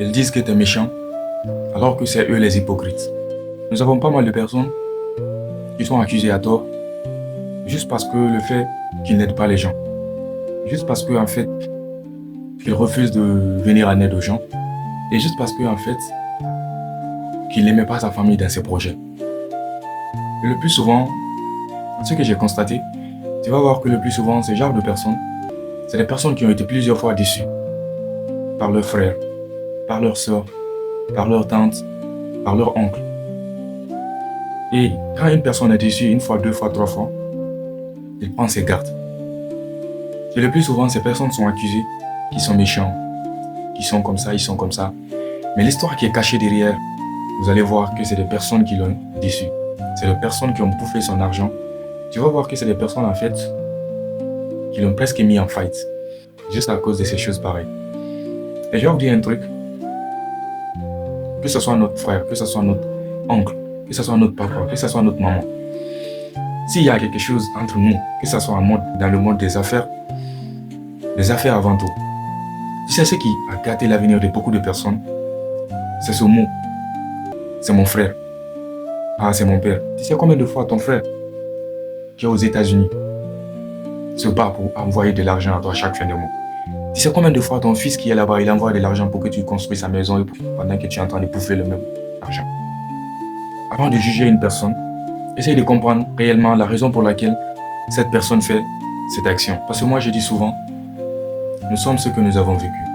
Ils disent que tu es méchant, alors que c'est eux les hypocrites. Nous avons pas mal de personnes qui sont accusées à tort, juste parce que le fait qu'ils n'aident pas les gens, juste parce que en fait, qu'ils refusent de venir en aide aux gens, et juste parce que en fait, qu'il n'aimait pas sa famille dans ses projets. Et le plus souvent, ce que j'ai constaté, tu vas voir que le plus souvent, ce genre de personnes, c'est des personnes qui ont été plusieurs fois déçues par leurs frères, par leurs sœurs, par leurs tantes, par leurs oncles. Et quand une personne est déçue une fois, deux fois, trois fois, il prend ses gardes. Et le plus souvent, ces personnes sont accusées qu'ils sont méchants, qu'ils sont comme ça, ils sont comme ça. Mais l'histoire qui est cachée derrière, vous allez voir que c'est des personnes qui l'ont déçu. C'est des personnes qui ont bouffé son argent. Tu vas voir que c'est des personnes en fait qui l'ont presque mis en fight. Juste à cause de ces choses pareilles. Et je vais vous dire un truc. Que ce soit notre frère, que ce soit notre oncle, que ce soit notre papa, que ce soit notre maman. S'il y a quelque chose entre nous, que ce soit dans le monde des affaires avant tout. Tu sais ce qui a gâté l'avenir de beaucoup de personnes? C'est ce mot. C'est mon frère. Ah, c'est mon père. Tu sais combien de fois ton frère qui est aux États-Unis se bat pour envoyer de l'argent à toi chaque fin de mois? Tu sais combien de fois ton fils qui est là-bas, il envoie de l'argent pour que tu construises sa maison et pendant que tu es en train de bouffer le même argent? Avant de juger une personne, essaye de comprendre réellement la raison pour laquelle cette personne fait cette action. Parce que moi, je dis souvent, nous sommes ce que nous avons vécu.